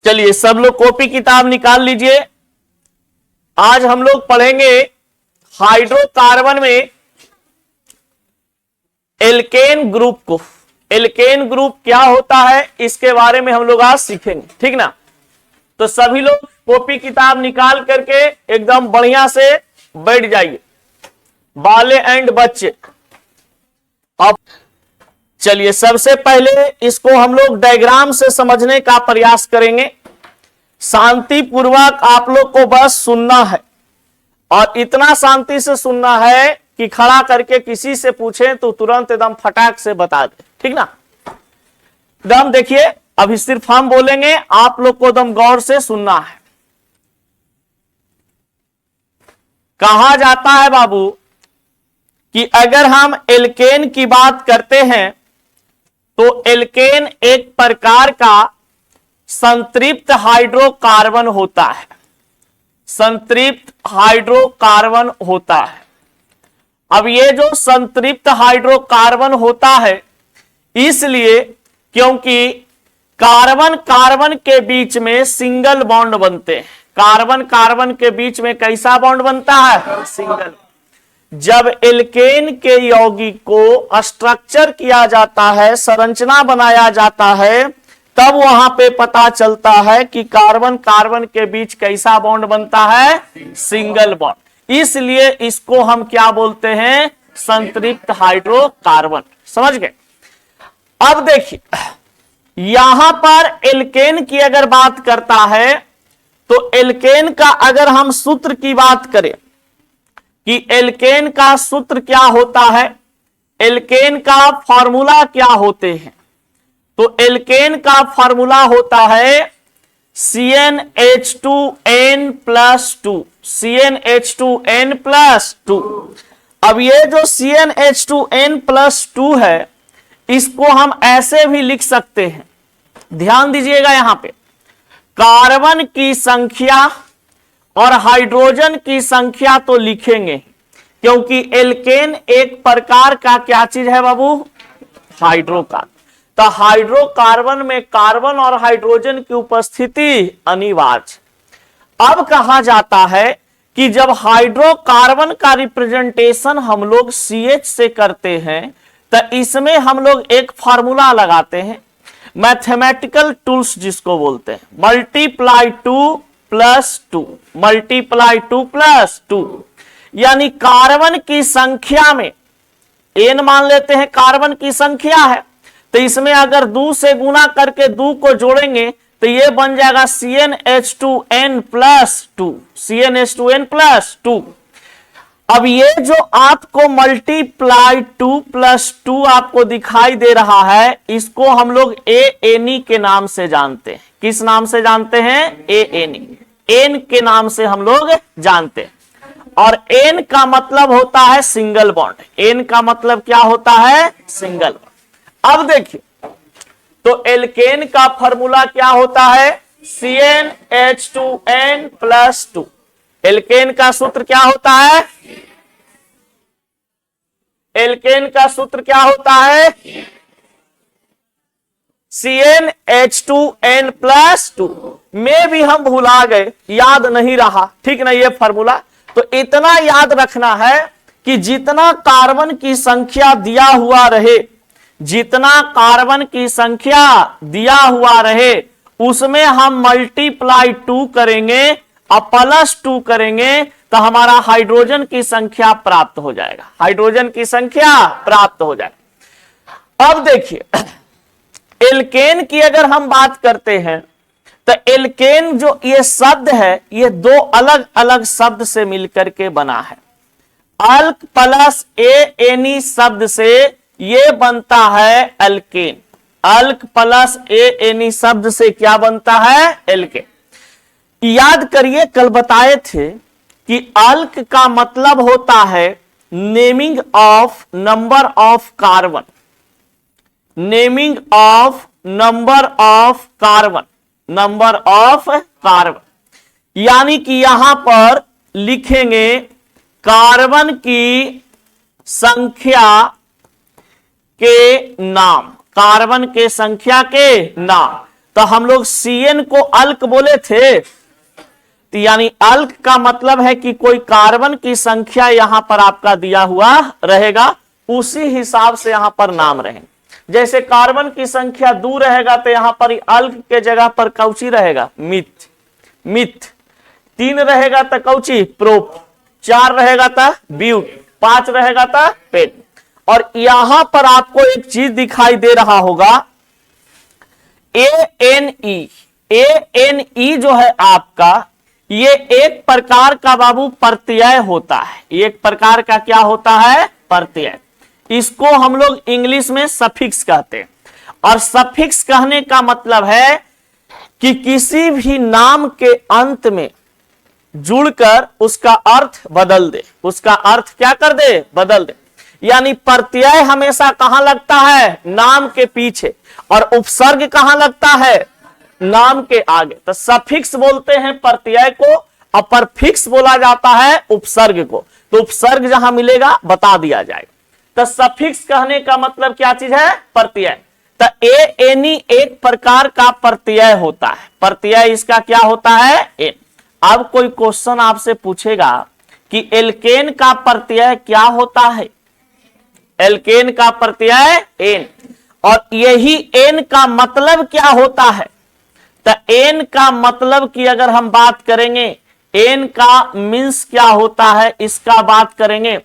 चलिए सब लोग कॉपी किताब निकाल लीजिए। आज हम लोग पढ़ेंगे हाइड्रोकार्बन में एल्केन ग्रुप को। एल्केन ग्रुप क्या होता है इसके बारे में हम लोग आज सीखेंगे, ठीक ना। तो सभी लोग कॉपी किताब निकाल करके एकदम बढ़िया से बैठ जाइए, बाले एंड बच्चे। अब चलिए सबसे पहले इसको हम लोग डायग्राम से समझने का प्रयास करेंगे। शांतिपूर्वक आप लोग को बस सुनना है और इतना शांति से सुनना है कि खड़ा करके किसी से पूछें तो तुरंत एकदम फटाक से बता दे, ठीक ना। एकदम देखिए, अभी सिर्फ हम बोलेंगे, आप लोग को एकदम गौर से सुनना है। कहा जाता है बाबू कि अगर हम एल्केन की बात करते हैं तो एल्केन एक प्रकार का संतृप्त हाइड्रोकार्बन होता है। संतृप्त हाइड्रोकार्बन होता है। अब ये जो संतृप्त हाइड्रोकार्बन होता है इसलिए क्योंकि कार्बन कार्बन के बीच में सिंगल बॉन्ड बनते हैं। कार्बन कार्बन के बीच में कैसा बॉन्ड बनता है? सिंगल। जब एल्केन के यौगिक को स्ट्रक्चर किया जाता है, संरचना बनाया जाता है, तब वहां पे पता चलता है कि कार्बन कार्बन के बीच कैसा बॉन्ड बनता है? Single bond. इसलिए इसको हम क्या बोलते हैं? संतृप्त हाइड्रोकार्बन। समझ गए। अब देखिए यहां पर एल्केन की अगर बात करता है तो एल्केन का अगर हम सूत्र की बात करें कि एल्केन का सूत्र क्या होता है, एल्केन का फॉर्मूला क्या होते हैं, तो एल्केन का फॉर्मूला होता है CnH2n+2। CnH2n+2। अब ये जो CnH2n+2 है इसको हम ऐसे भी लिख सकते हैं। ध्यान दीजिएगा, यहां पे कार्बन की संख्या और हाइड्रोजन की संख्या तो लिखेंगे क्योंकि एल्केन एक प्रकार का क्या चीज है बाबू? हाइड्रोकार्बन। तो हाइड्रोकार्बन में कार्बन और हाइड्रोजन की उपस्थिति अनिवार्य। अब कहा जाता है कि जब हाइड्रोकार्बन का रिप्रेजेंटेशन हम लोग CH से करते हैं तो इसमें हम लोग एक फार्मूला लगाते हैं, मैथमेटिकल टूल्स जिसको बोलते हैं, मल्टीप्लाई 2+2, मल्टीप्लाई 2+2। यानी कार्बन की संख्या में n मान लेते हैं, कार्बन की संख्या है, तो इसमें अगर 2 से गुना करके 2 को जोड़ेंगे तो ये बन जाएगा CnH2n+2। CnH2n+2। अब ये जो आपको मल्टीप्लाई 2+2 आपको दिखाई दे रहा है इसको हम लोग ANE के नाम से जानते हैं। किस नाम से जानते हैं? ANE। N के नाम से हम लोग जानते हैं। और N का मतलब होता है सिंगल बॉन्ड। N का मतलब क्या होता है? Single bond. अब देखिए तो एल्केन का फॉर्मूला क्या होता है? CnH2n+2। एल्केन का सूत्र क्या होता है? एल्केन का सूत्र क्या होता है? CnH2n+2। में भी हम भुला गए, याद नहीं रहा, ठीक ना ये फॉर्मूला। तो इतना याद रखना है कि जितना कार्बन की संख्या दिया हुआ रहे, जितना कार्बन की संख्या दिया हुआ रहे उसमें हम मल्टीप्लाई 2 करेंगे और +2 करेंगे तो हमारा हाइड्रोजन की संख्या प्राप्त हो जाएगा। हाइड्रोजन की संख्या प्राप्त हो जाएगा। अब देखिए एल्केन की अगर हम बात करते हैं तो एल्केन जो ये शब्द है ये 2 अलग अलग शब्द से मिलकर के बना है। अल्क प्लस ANE शब्द से ये बनता है एल्केन। अल्क प्लस ANE शब्द से क्या बनता है? एल्केन। याद करिए कल बताए थे कि अल्क का मतलब होता है naming of number of carbon. Naming of number of carbon. Number of carbon यानी कि यहां पर लिखेंगे कार्बन की संख्या के नाम। कार्बन के संख्या के नाम। तो हम लोग CN को अल्क बोले थे, तो यानी अल्क का मतलब है कि कोई कार्बन की संख्या यहां पर आपका दिया हुआ रहेगा, उसी हिसाब से यहां पर नाम रहेंगे। जैसे कार्बन की संख्या 2 रहेगा तो यहां पर अल्क के जगह पर कौची रहेगा, मिथ। मिथ 3 रहेगा तो कौची, प्रोप। 4 रहेगा तो ब्यूट। 5 रहेगा तो पेट। और यहां पर आपको एक चीज दिखाई दे रहा होगा, ANE। ANE जो है आपका, ये एक प्रकार का बाबू प्रत्यय होता है। एक प्रकार का क्या होता है, प्रत्यय। इसको हम लोग इंग्लिश में सफिक्स कहते हैं। और सफिक्स कहने का मतलब है कि किसी भी नाम के अंत में जुड़कर उसका अर्थ बदल दे। उसका अर्थ क्या कर दे, बदल दे। यानी प्रत्यय हमेशा कहां लगता है, नाम के पीछे, और उपसर्ग कहां लगता है, नाम के आगे। तो सफिक्स बोलते हैं प्रत्यय को, और परफिक्स बोला जाता है उपसर्ग को। तो उपसर्ग जहां मिलेगा बता दिया जाएगा। तो सफिक्स कहने का मतलब क्या चीज है, प्रत्यय। तो ANE एक प्रकार का प्रत्यय होता है। प्रत्यय इसका क्या होता है, एन। अब कोई क्वेश्चन आपसे पूछेगा कि एल्केन का प्रत्यय क्या होता है। एल्केन का प्रत्यय एन, और यही एन का मतलब क्या होता है। तो एन का मतलब की अगर हम बात करेंगे, एन का मीन्स क्या होता है, इसका बात करेंगे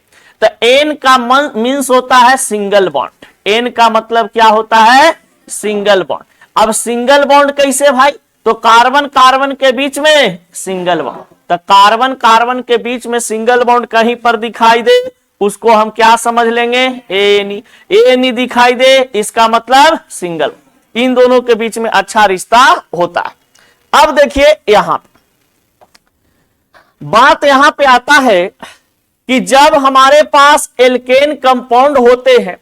तो एन का मीन्स होता है सिंगल बॉन्ड। एन का मतलब क्या होता है, सिंगल बॉन्ड। अब सिंगल बॉन्ड कैसे भाई, तो कार्बन कार्बन के बीच में सिंगल बॉन्ड। तो कार्बन कार्बन के बीच में सिंगल बॉन्ड कहीं पर दिखाई दे, उसको हम क्या समझ लेंगे, ANE। ANE दिखाई दे, इसका मतलब सिंगल। इन दोनों के बीच में अच्छा रिश्ता होता है। अब देखिए यहां बात यहां पे आता है कि जब हमारे पास एल्केन कंपाउंड होते हैं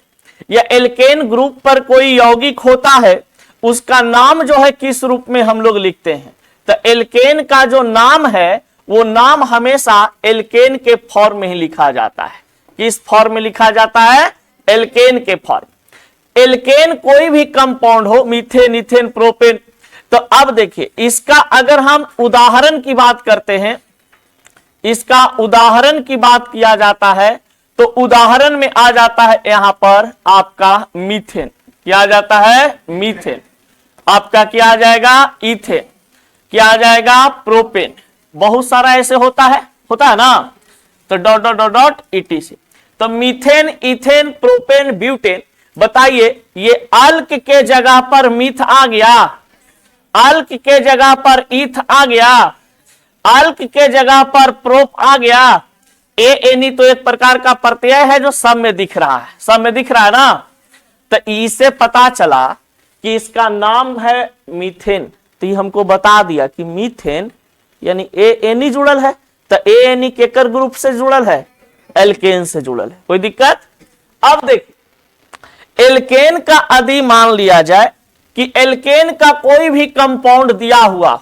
या एल्केन ग्रुप पर कोई यौगिक होता है, उसका नाम जो है किस रूप में हम लोग लिखते हैं। तो एल्केन का जो नाम है वो नाम हमेशा एल्केन के फॉर्म में ही लिखा जाता है। किस फॉर्म में लिखा जाता है, एल्केन के फॉर्म। एल्केन कोई भी कंपाउंड हो, मीथेन, इथेन, प्रोपेन। तो अब देखिए इसका अगर हम उदाहरण की बात करते हैं, इसका उदाहरण की बात किया जाता है तो उदाहरण में आ जाता है यहां पर आपका मीथेन। क्या आ जाता है, मीथेन। आपका क्या आ जाएगा, इथेन। क्या आ जाएगा, प्रोपेन। बहुत सारा ऐसे होता है ना, तो dot dot dot dot ETC। तो मीथेन, इथेन, प्रोपेन, ब्यूटेन। बताइए ये अल्क के जगह पर मीथ आ गया, अल्क के जगह पर ईथ आ गया, अल्क के जगह पर प्रोप आ गया। ANE तो एक प्रकार का प्रत्यय है जो सब में दिख रहा है, सब में दिख रहा है ना। तो इससे पता चला कि इसका नाम है मीथेन। तो ये हमको बता दिया कि मीथेन यानी ANE जुड़ल है। तो ANE केकर ग्रुप से जुड़ल है, एल्केन से जुड़ल है। कोई दिक्कत। अब देखिए एल्केन का यदि मान लिया जाए कि एल्केन का कोई भी कंपाउंड दिया हुआ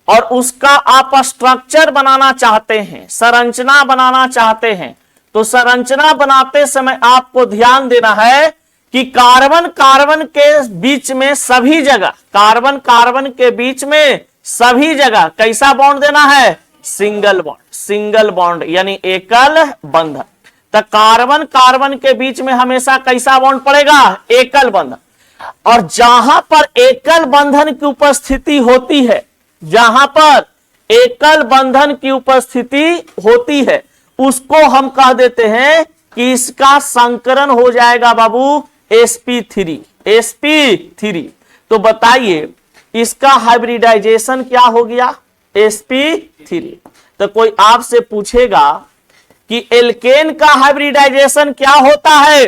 और उसका आप स्ट्रक्चर बनाना चाहते हैं, संरचना बनाना चाहते हैं, तो संरचना बनाते समय आपको ध्यान देना है कि कार्बन कार्बन के बीच में सभी जगह, कार्बन कार्बन के बीच में सभी जगह कैसा बॉन्ड देना है, सिंगल बॉन्ड। सिंगल बॉन्ड यानी एकल बंधन। तो कार्बन कार्बन के बीच में हमेशा कैसा बॉन्ड पड़ेगा, एकल बंधन। और जहां पर एकल बंधन की उपस्थिति होती है, जहां पर एकल बंधन की उपस्थिति होती है, उसको हम कह देते हैं कि इसका संकरण हो जाएगा बाबू sp3। sp3। तो बताइए इसका हाइब्रिडाइजेशन क्या हो गया, sp3। तो कोई आपसे पूछेगा कि एल्केन का हाइब्रिडाइजेशन क्या होता है,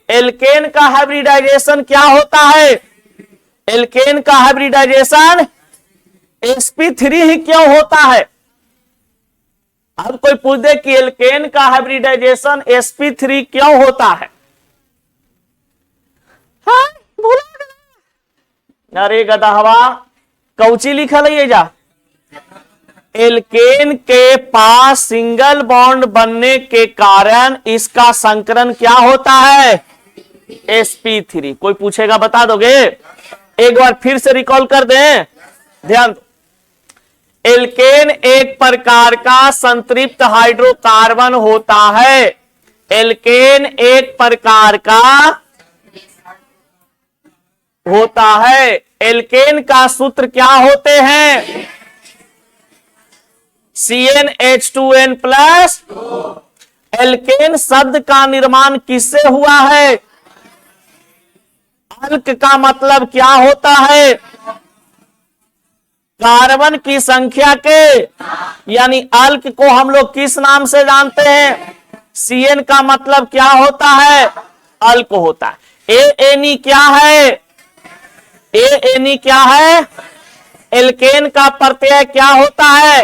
एल्केन का हाइब्रिडाइजेशन क्या होता है, एल्केन का हाइब्रिडाइजेशन sp3 ही क्यों होता है। अब कोई पूछ दे कि एल्केन का हाइब्रिडाइजेशन sp3 क्यों होता है, हाँ भूला। अरे गदहवा कौची लिखल है ये जा, एल्केन के पास सिंगल बॉन्ड बनने के कारण इसका संकरण क्या होता है, sp3। कोई पूछेगा बता दोगे, एक बार फिर से रिकॉल कर दें, ध्यान दो। एल्केन एक प्रकार का संतृप्त हाइड्रोकार्बन होता है। एल्केन एक प्रकार का होता है। एल्केन का सूत्र क्या होते हैं? CnH2n plus. एल्केन शब्द का निर्माण किससे हुआ है? अल्क का मतलब क्या होता है? कार्बन की संख्या के, यानी अल्क को हम लोग किस नाम से जानते हैं? Cn का मतलब क्या होता है? अल्क होता है। ANE क्या है? ANE क्या है? एल्केन का प्रत्यय क्या होता है?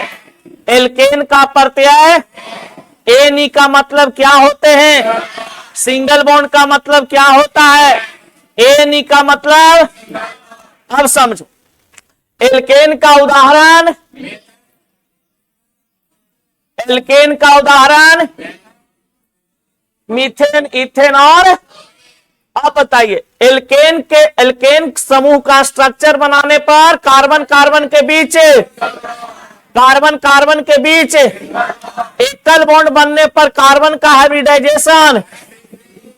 एल्केन का प्रत्यय ANE का मतलब क्या होते हैं? सिंगल बॉन्ड का मतलब क्या होता है? ANE का मतलब, अब समझो। एल्केन का उदाहरण, एल्केन का उदाहरण मीथेन, इथेन और, आप बताइए एल्केन समूह का स्ट्रक्चर बनाने पर कार्बन कार्बन के बीच, कार्बन कार्बन के बीच एकल बॉन्ड बनने पर कार्बन का हाइब्रिडाइजेशन।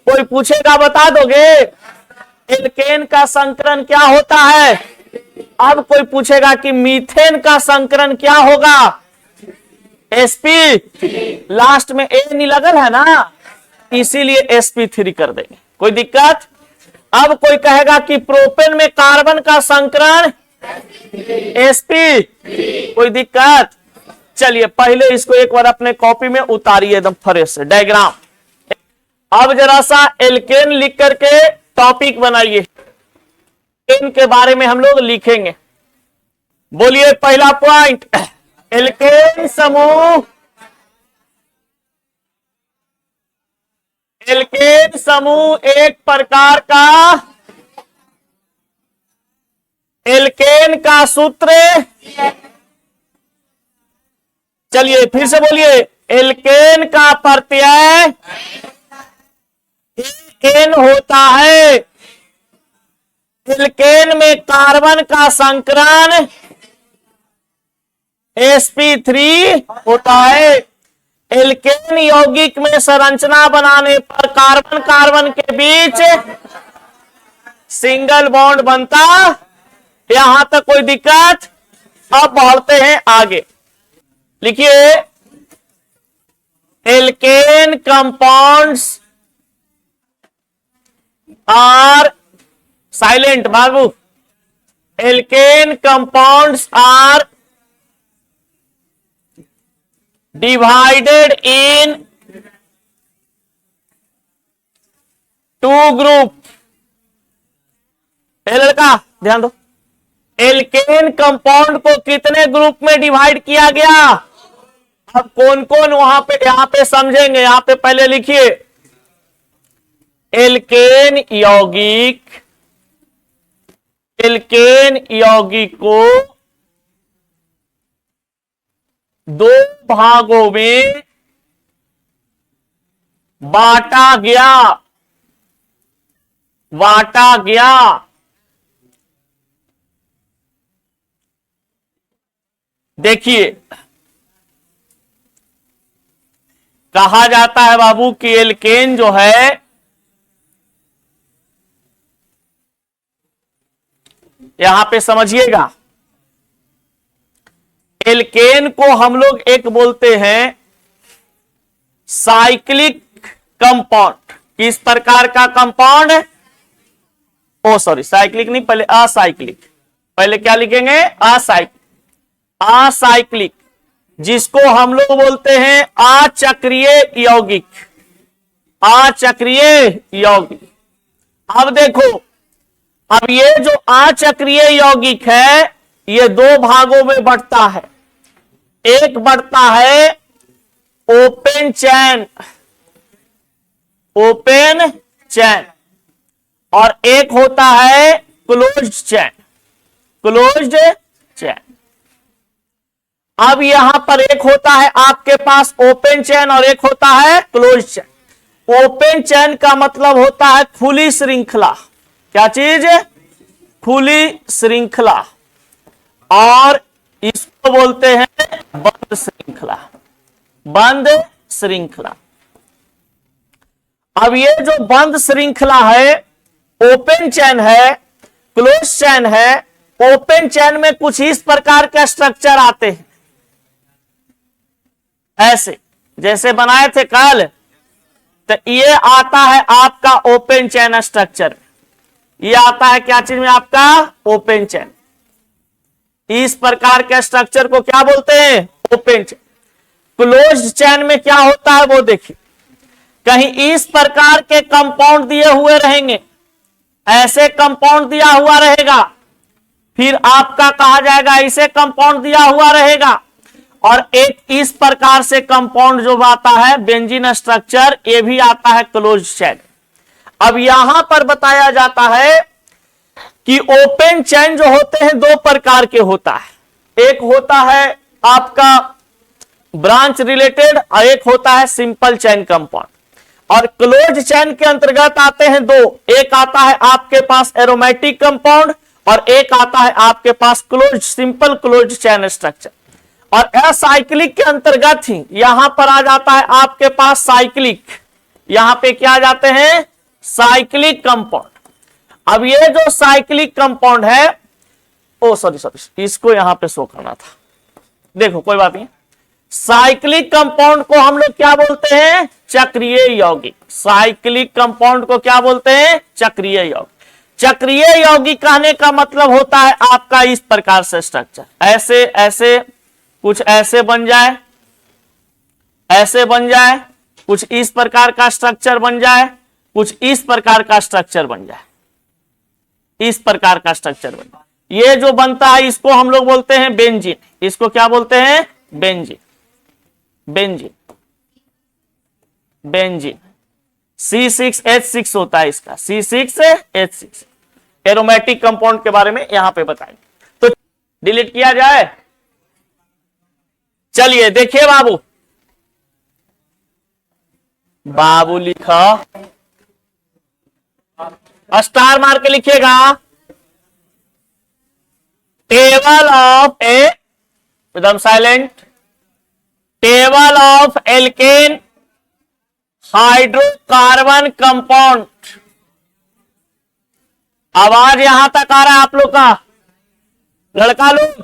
कोई पूछेगा बता दोगे? एल्केन का संकरण क्या होता है? अब कोई पूछेगा कि मीथेन का संकरण क्या होगा? sp, लास्ट में ए नहीं लगल है ना, इसीलिए sp3 कर देंगे। कोई दिक्कत? अब कोई कहेगा कि प्रोपेन में कार्बन का संकरण sp, कोई दिक्कत? चलिए पहले इसको एक बार अपने कॉपी में उतारिए एकदम फ्रेश से डायग्राम। अब जरा सा एल्केन लिख करके टॉपिक बनाइए, इनके बारे में हम लोग लिखेंगे। बोलिए पहला पॉइंट, एल्केन समूह, एल्केन समूह एक प्रकार का, एल्केन का सूत्र, चलिए फिर से बोलिए, एल्केन का प्रत्यय एन होता है। एल्केन में कार्बन का संकरण sp3 होता है। एल्केन यौगिक में संरचना बनाने पर कार्बन कार्बन के बीच सिंगल बॉन्ड बनता। यहां तक कोई दिक्कत? अब बढ़ते हैं आगे, लिखिए एल्केन कंपाउंड्स आर साइलेंट बाबू, alkane compounds are divided in two group. लड़का ध्यान दो, एल्केन कंपाउंड को कितने ग्रुप में डिवाइड किया गया? अब कौन कौन वहां पे, यहां पे समझेंगे। यहां पे पहले लिखिए एल्केन यौगिक, एल्केन यौगिक को दो भागों में बांटा गया, बांटा गया। देखिए कहा जाता है बाबू कि एल्केन जो है, यहां पे समझिएगा, एल्केन को हम लोग एक बोलते हैं साइक्लिक कंपाउंड। किस प्रकार का कंपाउंड? ओ सॉरी, साइक्लिक नहीं, पहले असाइक्लिक। पहले क्या लिखेंगे? असाइक्लिक। असाइक्लिक जिसको हम लोग बोलते हैं अचक्रीय यौगिक, अचक्रीय यौगिक। अब देखो, अब ये जो अचक्रीय यौगिक है ये दो भागों में बढ़ता है। एक बढ़ता है ओपन चैन, ओपन चैन, और एक होता है क्लोज्ड चैन, क्लोज्ड चैन। अब यहां पर एक होता है आपके पास ओपन चैन और एक होता है क्लोज्ड चैन। ओपन चैन का मतलब होता है खुली श्रृंखला। क्या चीज? खुली श्रृंखला और इसको बोलते हैं बंद श्रृंखला। बंद श्रृंखला। अब ये जो बंद श्रृंखला है, ओपन चेन है, क्लोज चेन है। ओपन चेन में कुछ इस प्रकार के स्ट्रक्चर आते हैं, ऐसे जैसे बनाए थे कल। तो ये आता है आपका ओपन चेन स्ट्रक्चर। ये आता है क्या चीज में? आपका ओपन चेन। इस प्रकार के स्ट्रक्चर को क्या बोलते हैं? Open chain. क्लोज्ड चेन में क्या होता है वो देखिए, कहीं इस प्रकार के कंपाउंड दिए हुए रहेंगे, ऐसे कंपाउंड दिया हुआ रहेगा, फिर आपका कहा जाएगा इसे कंपाउंड दिया हुआ रहेगा, और एक इस प्रकार से कंपाउंड जो आता है बेंजीन स्ट्रक्चर, ये भी आता है क्लोज चेन। अब यहां पर बताया जाता है कि ओपन चेन जो होते हैं दो प्रकार के होता है। एक होता है आपका ब्रांच रिलेटेड और एक होता है सिंपल चेन कंपाउंड। और क्लोज चेन के अंतर्गत आते हैं दो, एक आता है आपके पास एरोमेटिक कंपाउंड और एक आता है आपके पास close simple close chain structure. और असाइक्लिक के अंतर्गत ही यहां पर आ जाता है आपके पास साइक्लिक। यहां पे क्या आ जाते हैं? Cyclic compound. अब ये जो साइक्लिक कंपाउंड है, ओ सॉरी इसको यहां पे शो करना था, देखो कोई बात नहीं। साइक्लिक कंपाउंड को हम लोग क्या बोलते हैं? चक्रीय यौगिक। साइक्लिक कंपाउंड को क्या बोलते हैं? चक्रीय यौगिक। चक्रीय यौगिक कहने का मतलब होता है आपका इस प्रकार से स्ट्रक्चर, ऐसे ऐसे कुछ ऐसे बन जाए, ऐसे बन जाए, कुछ इस प्रकार का स्ट्रक्चर बन जाए, कुछ इस प्रकार का स्ट्रक्चर बन जाए, इस प्रकार का स्ट्रक्चर बन जाए। ये जो बनता है इसको हम लोग बोलते हैं बेंजीन। इसको क्या बोलते हैं? बेंजीन। Benzene, benzene. C6H6 होता है इसका, C6H6। एरोमेटिक कंपाउंड के बारे में यहां पे बताएंगे। तो डिलीट किया जाए। चलिए देखिए बाबू, बाबू लिखा, स्टार मार के लिखिएगा, टेबल ऑफ ए, एकदम silent, table of alkene hydrocarbon compound. आवाज यहां तक आ रहा है आप लोग का? लड़का लोग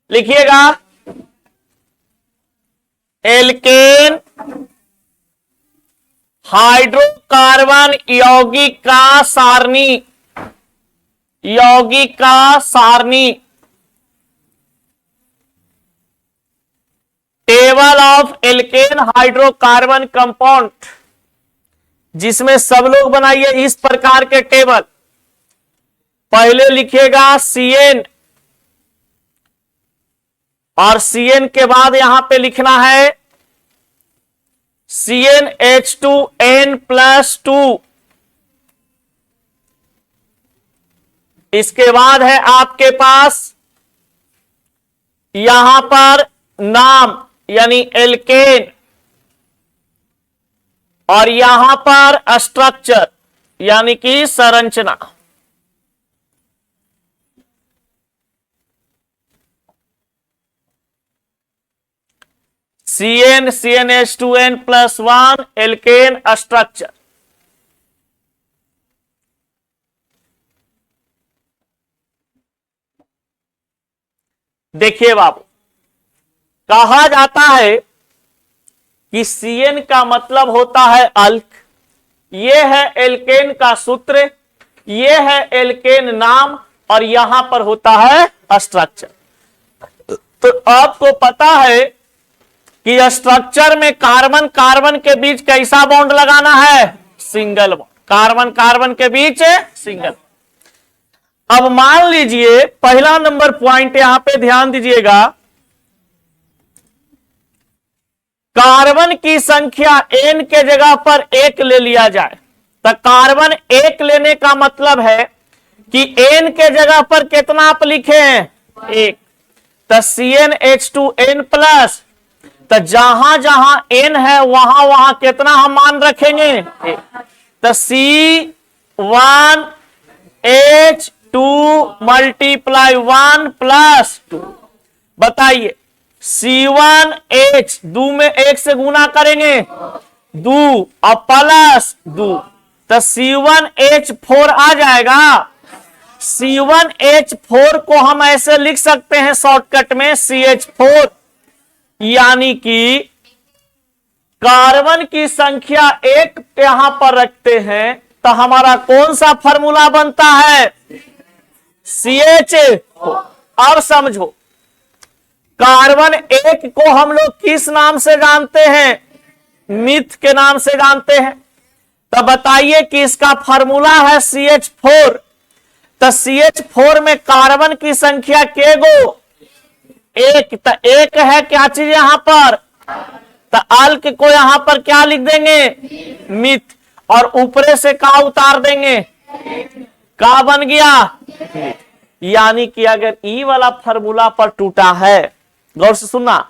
लिखिएगा, एल्केन हाइड्रोकार्बन यौगिक का सारणी, यौगिक का सारणी। Table of alkene hydrocarbon compound, जिसमें सब लोग बनाइए इस प्रकार के टेबल। पहले लिखिएगा CN, और CN के बाद यहां पे लिखना है CnH2n+2। इसके बाद है आपके पास यहां पर नाम यानी एल्केन, और यहां पर स्ट्रक्चर यानी कि संरचना। CN CnH2n+1 alkane structure. देखिए बाबू, कहा जाता है कि CN का मतलब होता है अल्क, ये है एल्केन का सूत्र, ये है एल्केन नाम, और यहां पर होता है स्ट्रक्चर। तो आपको पता है कि स्ट्रक्चर में कार्बन कार्बन के बीच कैसा बॉन्ड लगाना है? Single bond. कार्बन कार्बन के बीच सिंगल। अब मान लीजिए पहला नंबर पॉइंट यहां पे ध्यान दीजिएगा, कार्बन की संख्या n के जगह पर 1 ले लिया जाए, तो कार्बन 1 लेने का मतलब है कि n के जगह पर कितना आप लिखे हैं? 1। तो CnH2n+, तो जहां जहां n है वहां वहां कितना हम मान रखेंगे? 1। तो 1H2 मल्टीप्लाई 1 प्लस 2। बताइए C1H, दो में एक से गुना करेंगे 2 और प्लस 2 तो C1H4 आ जाएगा। C1H4 को हम ऐसे लिख सकते हैं शॉर्टकट में CH4, यानी कि कार्बन की संख्या 1 यहां पर रखते हैं तो हमारा कौन सा फॉर्मूला बनता है? CH। अब समझो, कार्बन 1 को हम लोग किस नाम से जानते हैं? मिथ के नाम से जानते हैं। तो बताइए कि इसका फॉर्मूला है CH4। तो CH4 में कार्बन की संख्या के गो? 1। तो 1 है क्या चीज यहां पर? तो अल्क को यहां पर क्या लिख देंगे? मिथ। और ऊपरे से का उतार देंगे? का बन गया? यानी कि अगर ई वाला फॉर्मूला पर टूटा है, गौर से सुनना,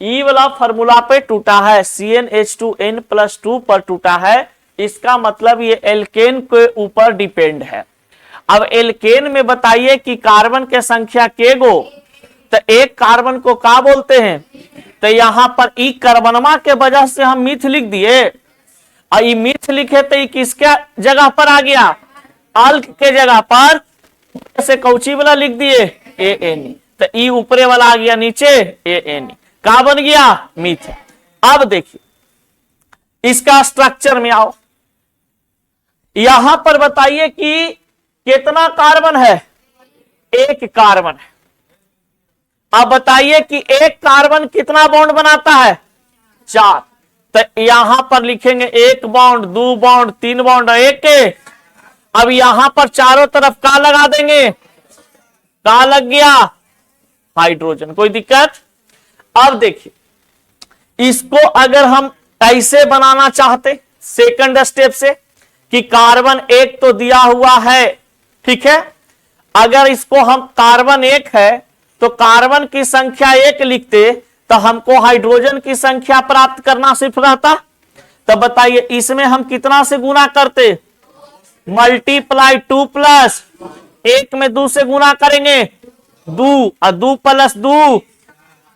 ई वाला फॉर्मूला पे टूटा है, CnH2n+2 पर टूटा है, इसका मतलब ये एल्केन के ऊपर डिपेंड है। अब एल्केन में बताइए कि कार्बन के संख्या के गो? तो एक कार्बन को का बोलते हैं? तो यहां पर ई कार्बनमा के वजह से हम मिथ लिख दिए, और ई मिथ लिखे तो ई किसके जगह पर आ गया? अल्क के जगह पर से कौची वाला लिख दिए? ANE। तो ई ऊपरे वाला आ गया नीचे ANE, का बन गया? मिथ। अब देखिए इसका स्ट्रक्चर में आओ, यहां पर बताइए कि कितना कार्बन है? 1 कार्बन है। अब बताइए कि एक कार्बन कितना बॉन्ड बनाता है? 4। तो यहां पर लिखेंगे 1 बॉन्ड, 2 बॉन्ड, 3 बॉन्ड, 1। अब यहां पर चारों तरफ का लगा देंगे? का लग गया? हाइड्रोजन। कोई दिक्कत? अब देखिए इसको अगर हम ऐसे बनाना चाहते सेकंड स्टेप से कि कार्बन 1 तो दिया हुआ है, ठीक है, अगर इसको हम कार्बन 1 है तो कार्बन की संख्या 1 लिखते तो हमको हाइड्रोजन की संख्या प्राप्त करना सिर्फ रहता। तो बताइए इसमें हम कितना से गुना करते? मल्टीप्लाई 2 प्लस 1 में 2 से गुना करेंगे 2 और 2 प्लस 2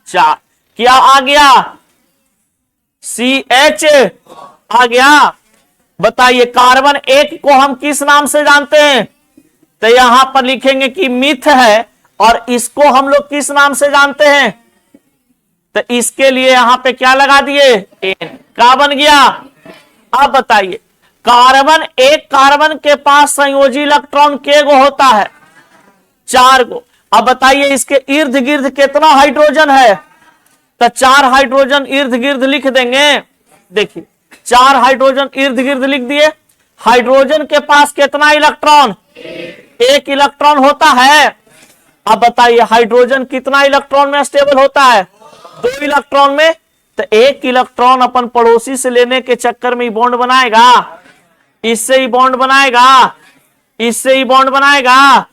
4। क्या आ गया? CH आ गया। बताइए कार्बन 1 को हम किस नाम से जानते हैं? तो यहां पर लिखेंगे कि मिथ है, और इसको हम लोग किस नाम से जानते हैं? तो इसके लिए यहां पे क्या लगा दिए? N। का बन गया? अब बताइए कार्बन 1 कार्बन के पास संयोजी इलेक्ट्रॉन के गो होता है? 4 गो। अब बताइए इसके इर्द गिर्द कितना हाइड्रोजन है? तो 4 हाइड्रोजन इर्द गिर्द लिख देंगे। देखिए 4 हाइड्रोजन इर्द गिर्द लिख दिए। हाइड्रोजन के पास कितना इलेक्ट्रॉन? 1 इलेक्ट्रॉन होता है। अब बताइए हाइड्रोजन कितना इलेक्ट्रॉन में स्टेबल होता है? 2 इलेक्ट्रॉन में। तो 1 इलेक्ट्रॉन अपन पड़ोसी से लेने के चक्कर में बॉन्ड बनाएगा, इससे ही बॉन्ड बनाएगा, इससे ही बॉन्ड बनाएगा,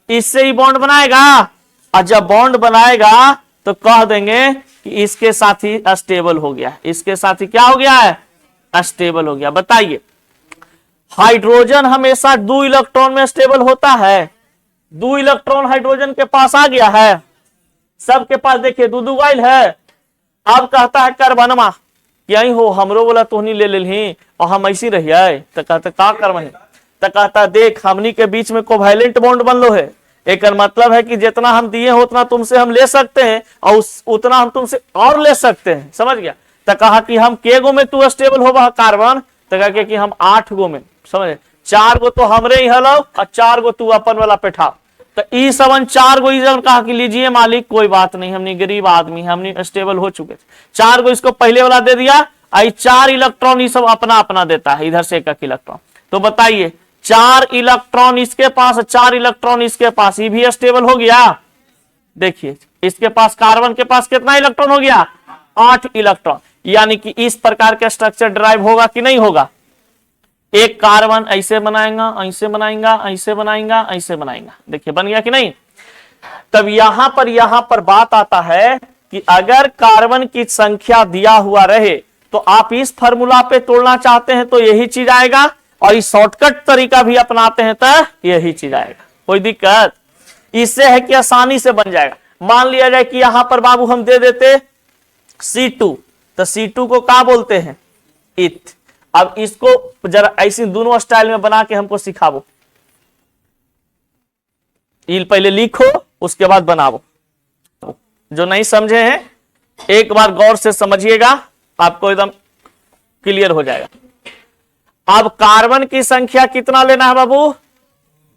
इससे ही बॉन्ड बनाएगा, और जब बॉन्ड बनाएगा तो कह देंगे कि इसके साथ ही अस्टेबल हो गया, इसके साथ ही क्या हो गया है? अस्टेबल हो गया। बताइए हाइड्रोजन हमेशा 2 इलेक्ट्रॉन में स्टेबल होता है। 2 इलेक्ट्रॉन हाइड्रोजन के पास आ गया है, सबके पास देखिए 2 गाइल है। अब कहता है कार्बनमा यही हो, हमरो बोला तोहनी ले लेही और हम ऐसी रहिए, तो कहते का करम है? तो कहता देख हमनी के बीच में कोवैलेंट बॉन्ड बनलो है, एक मतलब है कि जितना हम दिए हो उतना तुमसे हम ले सकते हैं, और उतना हम तुमसे और ले सकते हैं। समझ गया? तो कहा कि हम के गो में तू स्टेबल हो कार्बन? तो कहा कि हम 8 गो में। समझ? 4 गो तो हमरे ही हलो और 4 गो तू अपन वाला पेठा। तो ई 4 गो इधर कहा कि लीजिए मालिक कोई बात नहीं, हमने गरीब आदमी, हमने स्टेबल हो चुके थे। 4 गो इसको पहले वाला दे दिया, आई 4 इलेक्ट्रॉन ये सब अपना अपना देता है, इधर से 1 इलेक्ट्रॉन। तो बताइए 4 इलेक्ट्रॉन इसके पास, 4 इलेक्ट्रॉन इसके पास, ये भी स्टेबल हो गया। देखिए इसके पास कार्बन के पास कितना इलेक्ट्रॉन हो गया? 8 इलेक्ट्रॉन। यानी कि इस प्रकार का स्ट्रक्चर ड्राइव होगा कि नहीं होगा? एक कार्बन ऐसे बनाएगा, ऐसे बनाएगा, ऐसे बनाएगा, ऐसे बनाएगा। देखिए बन गया कि नहीं? तब यहां पर बात आता है कि अगर कार्बन की संख्या दिया हुआ रहे तो आप इस फार्मूला पे तोड़ना चाहते हैं तो यही चीज आएगा। और इस शॉर्टकट तरीका भी अपनाते हैं तो यही चीज आएगा। कोई दिक्कत इससे है कि आसानी से बन जाएगा। मान लिया जाए कि यहां पर बाबू हम दे देते C2, तो C2 को क्या बोलते हैं? इथ। अब इसको जरा ऐसी दोनों स्टाइल में बना के हमको सिखाओ। पहले लिखो उसके बाद बनाओ। जो नहीं समझे हैं एक बार गौर से समझिएगा, आपको एकदम क्लियर हो जाएगा। अब कार्बन की संख्या कितना लेना है बाबू?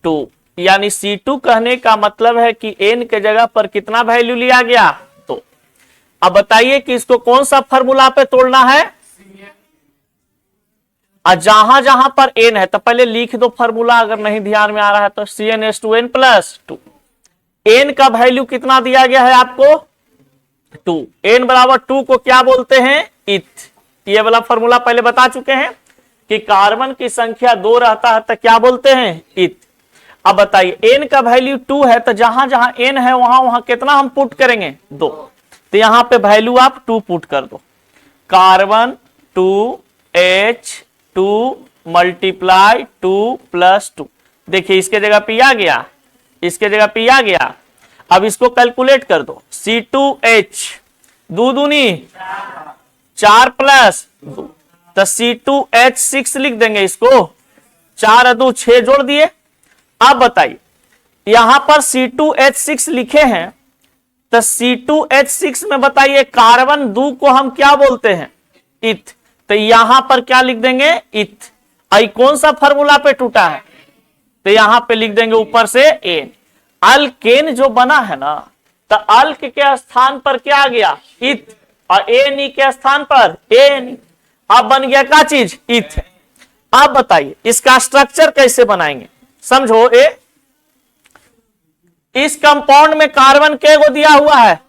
2, यानी C2 कहने का मतलब है कि N के जगह पर कितना वैल्यू लिया गया? 2। अब बताइए कि इसको कौन सा फॉर्मूला पे तोड़ना है? और जहां जहां पर N है तो पहले लिख दो फॉर्मूला, अगर नहीं ध्यान में आ रहा है तो CnH2n+2। N का वैल्यू कितना दिया गया है आपको? 2। N बराबर 2 को क्या बोलते हैं? इथ। ये वाला फॉर्मूला पहले बता चुके हैं कि कार्बन की संख्या 2 रहता है तो क्या बोलते हैं? इथ। अब बताइए N का वैल्यू 2 है तो जहां जहां N है वहां वहां कितना हम पुट करेंगे? 2। तो यहां पे वैल्यू आप 2 पुट कर दो। Carbon 2H2 multiply 2+2। देखिए इसके जगह P आ गया, इसके जगह P आ गया। अब इसको कैलकुलेट कर दो। C2H 2 दूनी 4+2, तो C2H6 लिख देंगे इसको। 4 और 2 6 जोड़ दिए। अब बताइए यहां पर C2H6 लिखे हैं तो C2H6 में बताइए कार्बन 2 को हम क्या बोलते हैं? इथ। तो यहां पर क्या लिख देंगे? इथ। आई कौन सा फॉर्मूला पे टूटा है? तो यहां पे लिख देंगे ऊपर से N। अल्केन जो बना है ना, तो अल्क के स्थान पर क्या आ गया? इथ, और एनी के स्थान पर एन। अब बन गया क्या चीज? इथ। अब बताइए इसका स्ट्रक्चर कैसे बनाएंगे? समझो इस कंपाउंड में कार्बन के गो दिया हुआ है,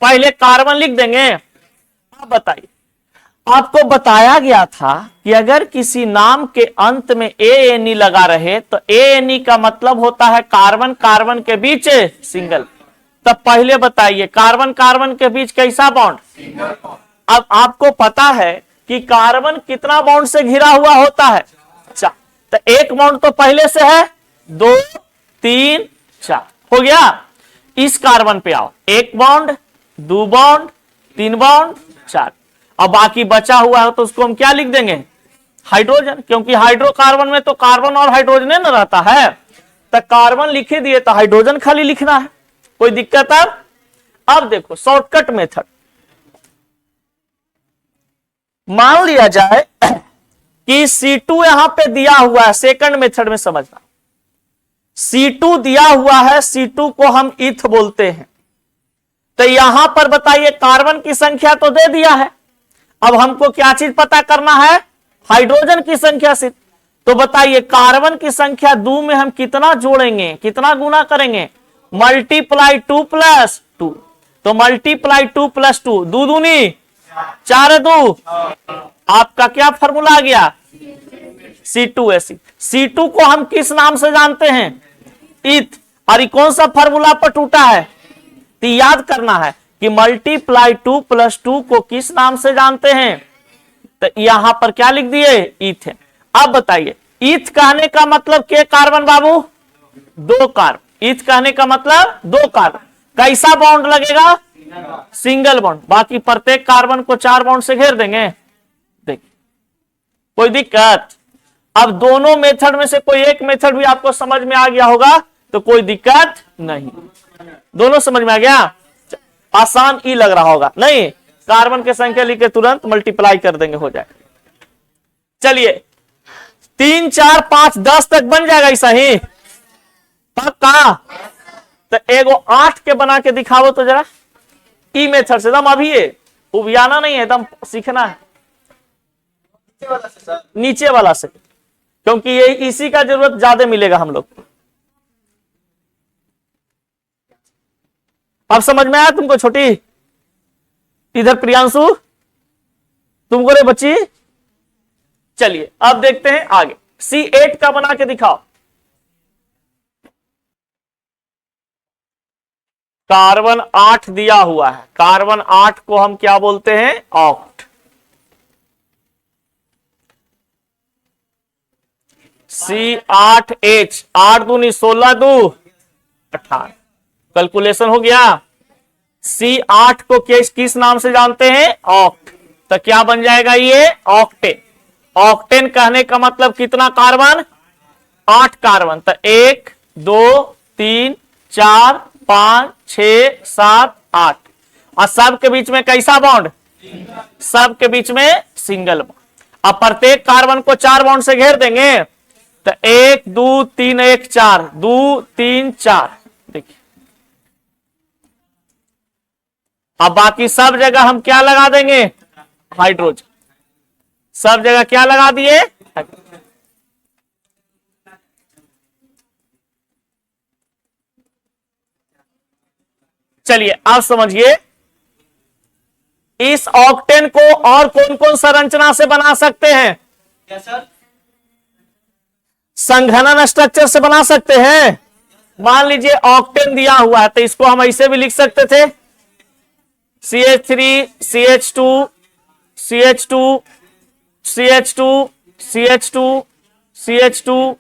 पहले कार्बन लिख देंगे। अब बताइए आपको बताया गया था कि अगर किसी नाम के अंत में ANE लगा रहे तो ANE का मतलब होता है कार्बन कार्बन के बीच सिंगल। तब पहले बताइए कार्बन कार्बन के बीच कैसा बॉन्ड? अब आपको पता है कि कार्बन कितना बॉन्ड से घिरा हुआ होता है? 4। तो एक बॉन्ड तो पहले से है, 2 3 4 हो गया। इस कार्बन पे आओ, 1 बॉन्ड 2 बॉन्ड 3 बॉन्ड 4। अब बाकी बचा हुआ है तो उसको हम क्या लिख देंगे? हाइड्रोजन, क्योंकि हाइड्रोकार्बन में तो कार्बन और हाइड्रोजन न रहता है। तो कार्बन लिखे दिए तो हाइड्रोजन खाली लिखना है। कोई दिक्कत है? अब देखो शॉर्टकट मेथड। मान लिया जाए कि C2 यहां पे दिया हुआ है, सेकंड मेथड में समझना। C2 दिया हुआ है, C2 को हम इथ बोलते हैं। तो यहां पर बताइए कार्बन की संख्या तो दे दिया है, अब हमको क्या चीज पता करना है? हाइड्रोजन की संख्या से। तो बताइए कार्बन की संख्या 2 में हम कितना जोड़ेंगे, कितना गुना करेंगे? मल्टीप्लाई 2+2। तो मल्टीप्लाई 2+2, 2 दूनी 4 2। आपका क्या फॉर्मूला आ गया? C2H। C2 को हम किस नाम से जानते हैं? इथ। और कौन सा फॉर्मूला पर टूटा है? तो याद करना है कि मल्टीप्लाई 2+2 को किस नाम से जानते हैं? तो यहां पर क्या लिख दिए? इथ है। अब बताइए इथ कहने का मतलब के कार्बन बाबू? 2 कार्बन। इथ कहने का मतलब 2 कार्बन। कैसा बॉन्ड लगेगा? Single bond. बाकी प्रत्येक कार्बन को 4 बॉन्ड से घेर देंगे। देखिए कोई दिक्कत? अब दोनों मेथड में से कोई एक मेथड भी आपको समझ में आ गया होगा तो कोई दिक्कत नहीं। दोनों समझ में आ गया? आसान ही लग रहा होगा नहीं? कार्बन की संख्या लिख के तुरंत मल्टीप्लाई कर देंगे, हो जाए। चलिए 3 4 5 10 तक बन जाएगा ऐसा ही पक्का। तो एगो 8 के बना के दिखाओ तो जरा, ई मेथड से। एकदम अभी उबियाना नहीं है, एकदम सीखना है नीचे वाला से, क्योंकि ये इसी का जरूरत ज्यादा मिलेगा हम लोग को। अब समझ में आया तुमको? छोटी इधर प्रियांशु, तुमको रे बच्ची। चलिए अब देखते हैं आगे। C8 का बना के दिखाओ। कार्बन 8 दिया हुआ है, कार्बन 8 को हम क्या बोलते हैं? ऑक्ट। C8H, 8 दूनी 16 दू 18। कैलकुलेशन हो गया। C8 को किस नाम से जानते हैं? ऑक्ट। तो क्या बन जाएगा ये? ऑक्टेन। ऑक्टेन कहने का मतलब कितना कार्बन? 8 कार्बन। तो 1 2 3 4 5 6 7 8। और सब के बीच में कैसा बॉन्ड? सब के बीच में सिंगल बॉन्ड। अब प्रत्येक कार्बन को 4 बॉन्ड से घेर देंगे। तो 1 2 3 1 4, 2 3 4। देखिए, अब बाकी सब जगह हम क्या लगा देंगे? हाइड्रोजन। सब जगह क्या लगा दिए? चलिए अब समझिए, इस ऑक्टेन को और कौन कौन संरचना से बना सकते हैं? संघनन स्ट्रक्चर से बना सकते हैं। मान लीजिए ऑक्टेन दिया हुआ है तो इसको हम ऐसे भी लिख सकते थे, CH3 CH2 CH2 CH2 CH2 CH2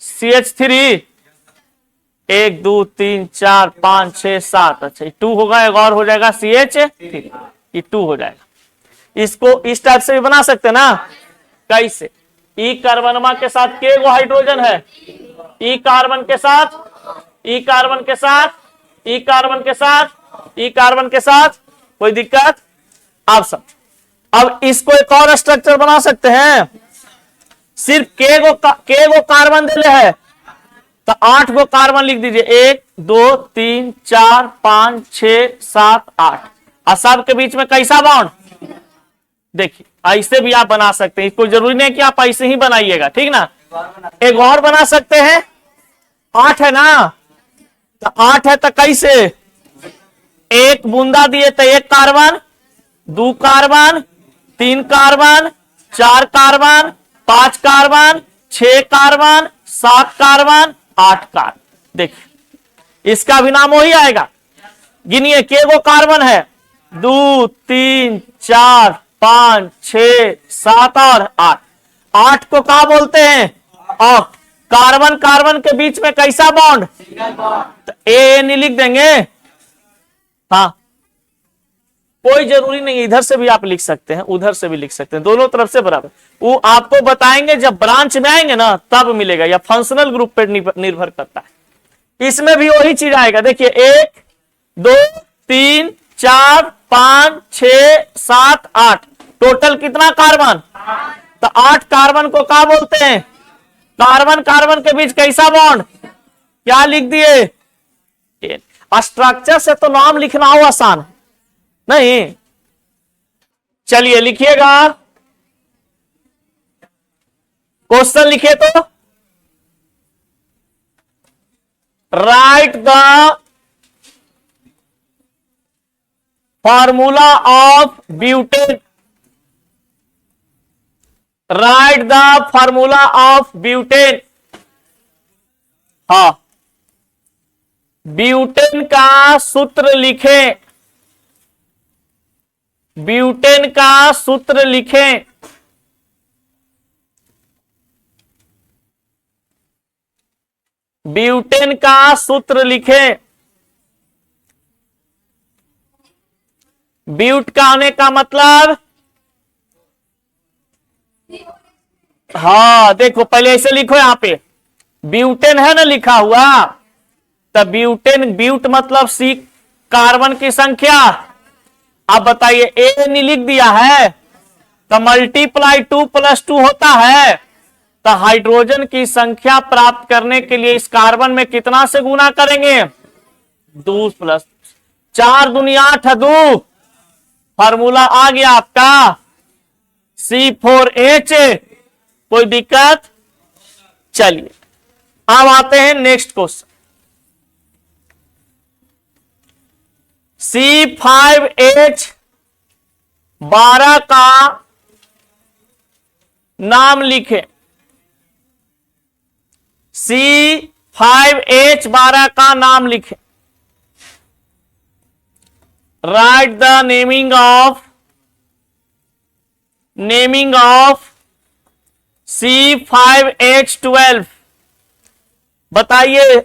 CH3, 1 2 3 4 5 6 7। अच्छा, 2 होगा, एक और हो जाएगा CH3, ये 2 हो जाएगा। इसको इस टाइप से भी बना सकते हैं ना। कैसे? ई कार्बनमा के साथ के गो हाइड्रोजन है? ई कार्बन के साथ, ई कार्बन के साथ, ई कार्बन के साथ, ई कार्बन के साथ। कोई दिक्कत? आप सब अब इसको एक और स्ट्रक्चर बना सकते हैं। सिर्फ के गो कार्बन दिले है तो 8 गो कार्बन लिख दीजिए, 1 2 3 4 5 6 7 8। और सब के बीच में कैसा बॉन्ड? देखिए, ऐसे भी आप बना सकते हैं। कोई जरूरी नहीं कि आप ऐसे ही बनाइएगा, ठीक ना। एक और बना सकते हैं। 8 है ना, तो 8 है तो कैसे? 1 बूंदा दिए तो 1 carbon, 2 carbon, 3 carbon, 4 carbon, 5 carbon, 6 carbon, 7 carbon, 8 carbon. देखिए, इसका भी नाम वही आएगा। गिनिए, के गो कार्बन है? 2 3 4 5 6 7 और 8। 8 को क्या बोलते हैं? ऑक्ट। कार्बन कार्बन के बीच में कैसा बॉन्ड? तो ए नहीं लिख देंगे। हाँ, कोई जरूरी नहीं, इधर से भी आप लिख सकते हैं, उधर से भी लिख सकते हैं, दोनों तरफ से बराबर। वो आपको बताएंगे जब ब्रांच में आएंगे ना, तब मिलेगा, या फंक्शनल ग्रुप पर निर्भर करता है। इसमें भी वही चीज आएगा। देखिए, 1 2 3 4 5 6 7 8, टोटल कितना कार्बन? तो 8 कार्बन को क्या बोलते हैं? कार्बन कार्बन के बीच कैसा बॉन्ड? क्या लिख दिए? स्ट्रक्चर से तो नाम लिखना हो आसान है नहीं। चलिए लिखिएगा, क्वेश्चन लिखिए तो, right the formula of butane. Right the formula of butane. हाँ, ब्यूटेन का सूत्र लिखें। ब्यूटेन का सूत्र लिखें। ब्यूटेन का सूत्र लिखें। ब्यूट का आने का मतलब, हाँ देखो, पहले ऐसे लिखो, यहां पे ब्यूटेन है ना लिखा हुआ, तब ब्यूटेन, ब्यूट मतलब सी कार्बन की संख्या। अब बताइए, ए नहीं लिख दिया है तो मल्टीप्लाई 2 + 2 होता है। तो हाइड्रोजन की संख्या प्राप्त करने के लिए इस कार्बन में कितना से गुना करेंगे? 2 + 4 दूनी 8 है, 2। फार्मूला आ गया आपका C4H। कोई दिक्कत? चलिए अब आते हैं नेक्स्ट क्वेश्चन। C5H12 का नाम लिखें। C5H12 का नाम लिखें। Right the naming of C5H12। बताइए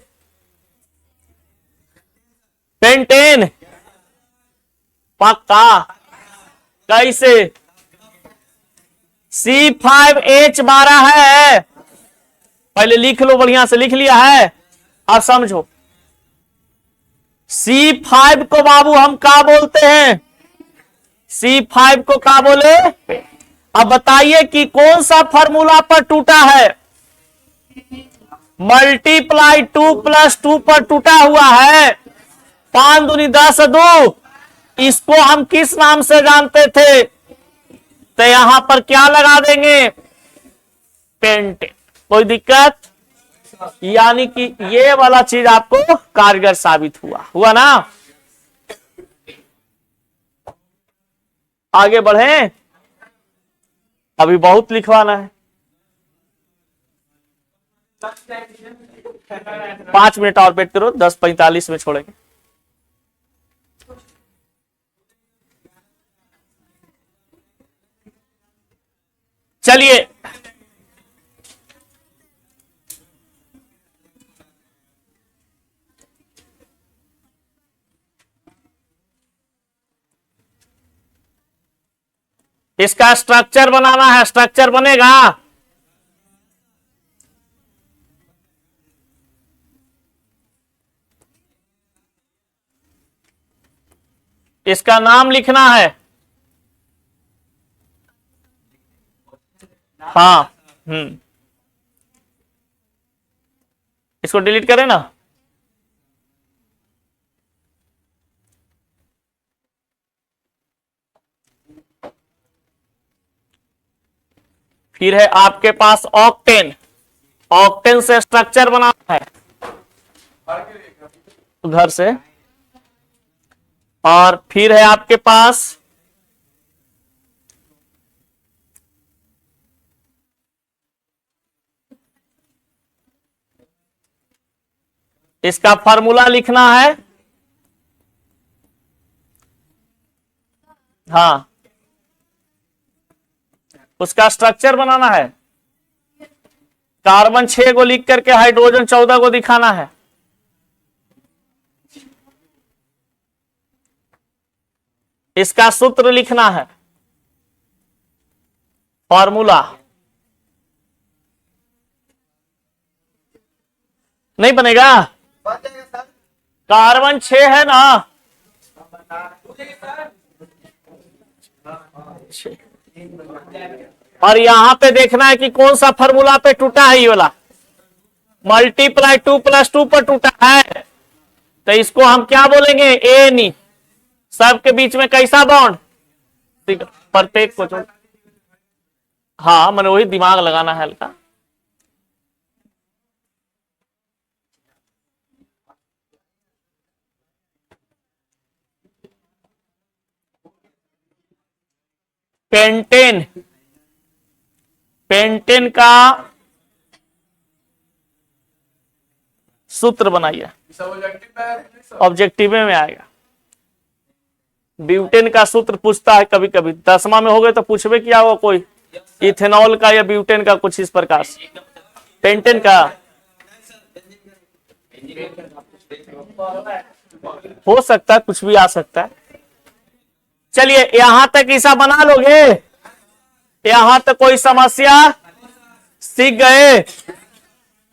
पेंटेन पक्का कैसे? C5H12 है, पहले लिख लो, बढ़िया से लिख लिया है, अब समझो। C5 को बाबू हम क्या बोलते हैं? C5 को क्या बोले? अब बताइए कि कौन सा फॉर्मूला पर टूटा है? मल्टीप्लाई 2+2 पर टूटा हुआ है। 5 दूनी 10 2। इसको हम किस नाम से जानते थे? तो यहां पर क्या लगा देंगे? पेंटेन। कोई दिक्कत? यानी कि ये वाला चीज आपको कारगर साबित हुआ ना। आगे बढ़े, अभी बहुत लिखवाना है। 5 मिनट और वेट करो, 10:45 में छोड़ेंगे। चलिए इसका स्ट्रक्चर बनाना है। स्ट्रक्चर बनेगा? इसका नाम लिखना है। हाँ, इसको डिलीट करें ना। फिर है आपके पास ऑक्टेन। ऑक्टेन से स्ट्रक्चर बनाना है उधर से। और फिर है आपके पास इसका फॉर्मूला लिखना है। हाँ, उसका स्ट्रक्चर बनाना है। कार्बन 6 को लिख करके हाइड्रोजन 14 को दिखाना है। इसका सूत्र लिखना है, फॉर्मूला। नहीं बनेगा? कार्बन 6 है ना। और यहां पे देखना है कि कौन सा फॉर्मूला पे टूटा है। ये वाला मल्टीप्लाई 2+2 पर टूटा है। तो इसको हम क्या बोलेंगे? एन। सबके बीच में कैसा बॉन्ड? प्रत्येक को जोड़। हाँ, मैंने वही दिमाग लगाना है हल्का। पेंटेन। पेंटेन का सूत्र बनाइए। ऑब्जेक्टिव में आएगा। ब्यूटेन का सूत्र पूछता है कभी कभी। 10वां में हो गए तो पूछबे क्या होगा कोई, इथेनॉल का या ब्यूटेन का, कुछ इस प्रकार से। पेंटेन का हो सकता है, कुछ भी आ सकता है। चलिए यहां तक ऐसा बना लोगे? यहां तक कोई समस्या? सीख गए?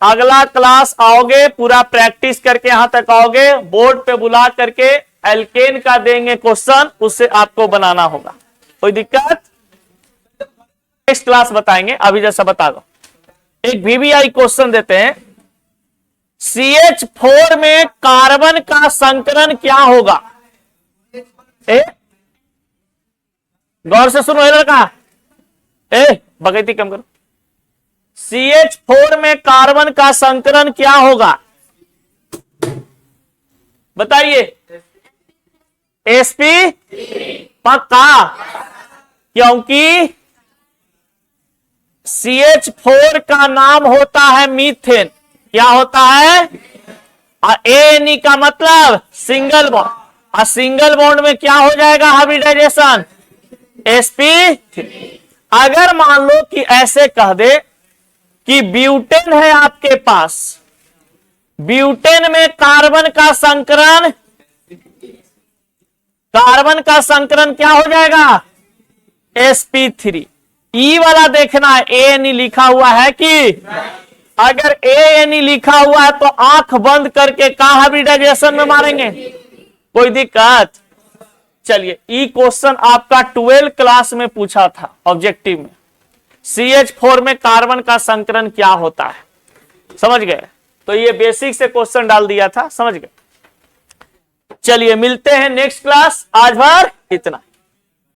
अगला क्लास आओगे, पूरा प्रैक्टिस करके यहां तक आओगे, बोर्ड पे बुला करके एल्केन का देंगे क्वेश्चन, उससे आपको बनाना होगा। कोई दिक्कत? नेक्स्ट क्लास बताएंगे। अभी जैसा बता दो, एक VBI क्वेश्चन देते हैं। CH4 में कार्बन का संकरण क्या होगा? गौर से सुनो लड़का, बगैती कम करो। CH4 में कार्बन का संकरण क्या होगा? बताइए। sp पक्का, क्योंकि CH4 का नाम होता है मीथेन। क्या होता है? एनी का मतलब सिंगल बॉन्ड। और सिंगल बॉन्ड में क्या हो जाएगा? Hybridisation, sp। अगर मान लो कि ऐसे कह दे कि ब्यूटेन है आपके पास, ब्यूटेन में कार्बन का संकरण क्या हो जाएगा, sp3। ई वाला देखना है, ANE लिखा हुआ है कि अगर ANE लिखा हुआ है तो आंख बंद करके कहां हाइब्रिडाइजेशन में मारेंगे, कोई दिक्कत। चलिए, ई क्वेश्चन आपका 12 क्लास में पूछा था ऑब्जेक्टिव में, CH4 में कार्बन का संकरण क्या होता है, समझ गए। तो ये बेसिक से क्वेश्चन डाल दिया था, समझ गए। चलिए मिलते हैं नेक्स्ट क्लास, आज भर इतना।